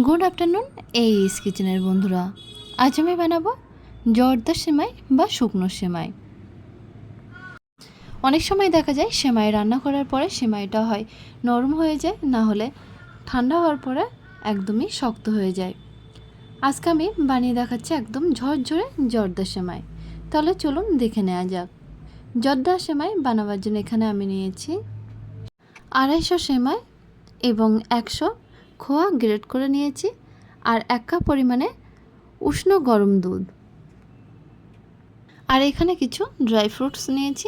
Good afternoon এইস কিচেনের বন্ধুরা, আজ আমি বানাবো জর্দার সেমাই বা শুকনো সেমাই। অনেক সময় দেখা যায় সেমাই রান্না করার পরে সেমাইটা হয় নরম হয়ে যায়, না হলে ঠান্ডা হওয়ার পরে একদমই শক্ত হয়ে যায়। আজকে আমি বানিয়ে দেখাচ্ছি একদম ঝরঝরে জর্দা সেমাই। তাহলে চলুন দেখে নেওয়া যাক। জর্দা সেমাই বানাবার জন্য এখানে আমি নিয়েছি 250 সেমাই এবং 100 খোয়া গ্রেট করে নিয়েছি, আর 1 কাপ পরিমাণে উষ্ণ গরম দুধ। আর এখানে কিছু ড্রাই ফ্রুটস নিয়েছি,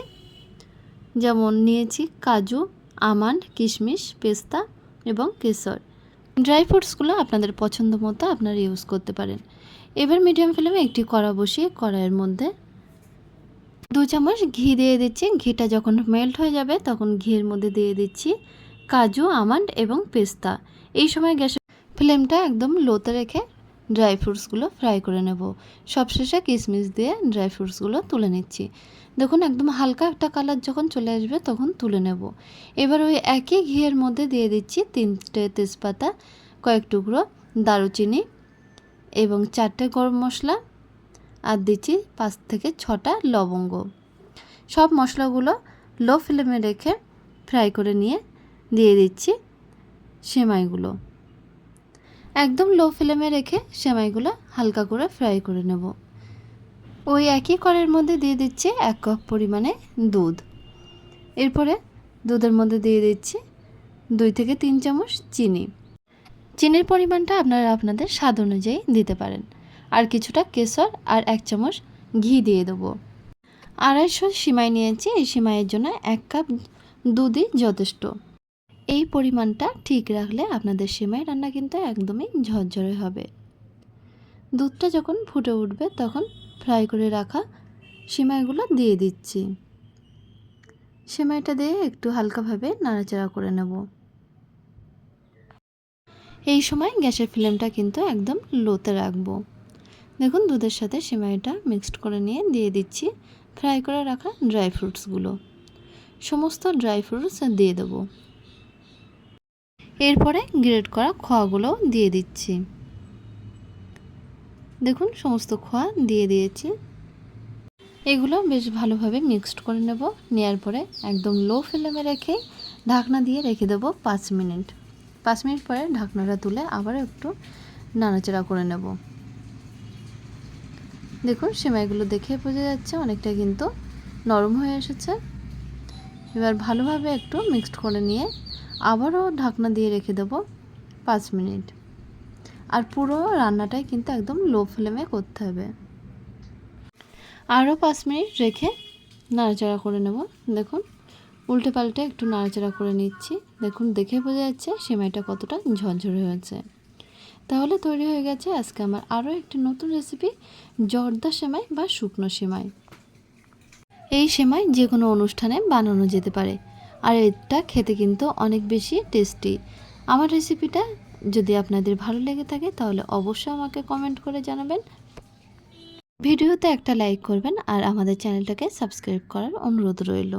যেমন নিয়েছি কাজু, আমন্ড, কিশমিশ, পেস্তা এবং কেশর। ড্রাই ফ্রুটসগুলো আপনাদের পছন্দ মতো আপনারা ইউজ করতে পারেন। এবার মিডিয়াম ফ্লেমে একটি কড়া বসিয়ে কড়াইয়ের মধ্যে 2 চামচ ঘি দিয়ে দিচ্ছি। ঘিটা যখন মেল্ট হয়ে যাবে তখন ঘিয়ের মধ্যে দিয়ে দিচ্ছি কাজু, আমন্ড এবং পেস্তা। এই সময় গ্যাসের ফ্লেমটা একদম লোতে রেখে ড্রাই ফ্রুটসগুলো ফ্রাই করে নেব। সবশেষে কিশমিশ দিয়ে ড্রাই ফ্রুটসগুলো তুলে নিচ্ছি। দেখুন একদম হালকা একটা কালার যখন চলে আসবে তখন তুলে নেব। এবার ওই একই ঘিয়ের মধ্যে দিয়ে দিচ্ছি 3টে তেজপাতা, কয়েক টুকরো দারুচিনি এবং 4টে গরম মশলা, আর দিচ্ছি 5 থেকে 6টা লবঙ্গ। সব মশলাগুলো লো ফ্লেমে রেখে ফ্রাই করে নিয়ে দিয়ে দিচ্ছি সেমাইগুলো। একদম লো ফ্লেমে রেখে সেমাইগুলো হালকা করে ফ্রাই করে নেব। ওই একই কড়াইয়ের মধ্যে দিয়ে দিচ্ছি 1 কাপ পরিমাণে দুধ। এরপরে দুধের মধ্যে দিয়ে দিচ্ছি 2 থেকে 3 চামচ চিনি। চিনির পরিমাণটা আপনারা আপনাদের স্বাদ অনুযায়ী দিতে পারেন। আর কিছুটা কেশর আর 1 চামচ ঘি দিয়ে দেবো। 250 সেমাই নিয়েছি, এই সেমাইয়ের জন্য 1 কাপ দুধই যথেষ্ট। এই পরিমাণটা ঠিক রাখলে আপনাদের সেমাই রান্না কিন্তু একদমই ঝরঝরে হবে। দুধটা যখন ফুটে উঠবে তখন ফ্রাই করে রাখা সেমাইগুলো দিয়ে দিচ্ছি। সেমাইটা দিয়ে একটু হালকাভাবে নাড়াচাড়া করে নেব। এই সময় গ্যাসের ফ্লেমটা কিন্তু একদম লোতে রাখবো। দেখুন দুধের সাথে সেমাইটা মিক্সড করে নিয়ে দিয়ে দিচ্ছি ফ্রাই করে রাখা ড্রাই ফ্রুটসগুলো। সমস্ত ড্রাই ফ্রুটস দিয়ে দেবো। এরপরে গ্রেট করা খোয়াগুলোও দিয়ে দিচ্ছি। দেখুন সমস্ত খোয়া দিয়ে দিয়েছি। এগুলো বেশ ভালোভাবে মিক্সড করে নেব। নেওয়ার পরে একদম লো ফ্লেমে রেখে ঢাকনা দিয়ে রেখে দেবো 5 মিনিট। 5 মিনিট পরে ঢাকনাটা তুলে আবার একটু নাড়াচাড়া করে নেব। দেখুন সেমাইগুলো দেখে বোঝা যাচ্ছে অনেকটা কিন্তু নরম হয়ে এসেছে। এবার ভালোভাবে একটু মিক্সড করে নিয়ে আবারও ঢাকনা দিয়ে রেখে দেবো 5 মিনিট। আর পুরো রান্নাটাই কিন্তু একদম লো ফ্লেমে করতে হবে। আরও 5 মিনিট রেখে নাড়াচাড়া করে নেব। দেখুন উল্টে পাল্টে একটু নাড়াচাড়া করে নিচ্ছি। দেখুন দেখে বোঝা যাচ্ছে সেমাইটা কতটা ঝরঝরে হয়েছে। তাহলে তৈরি হয়ে গেছে আজকে আমার আরও একটি নতুন রেসিপি, জর্দা সেমাই বা শুকনো সেমাই। এই সেমাই যে কোনো অনুষ্ঠানে বানানো যেতে পারে, আর এটা খেতে কিন্তু অনেক বেশি টেস্টি। আমার রেসিপিটা যদি আপনাদের ভালো লেগে থাকে তাহলে অবশ্যই আমাকে কমেন্ট করে জানাবেন। ভিডিওতে একটা লাইক করবেন আর আমাদের চ্যানেলটাকে সাবস্ক্রাইব করার অনুরোধ রইল।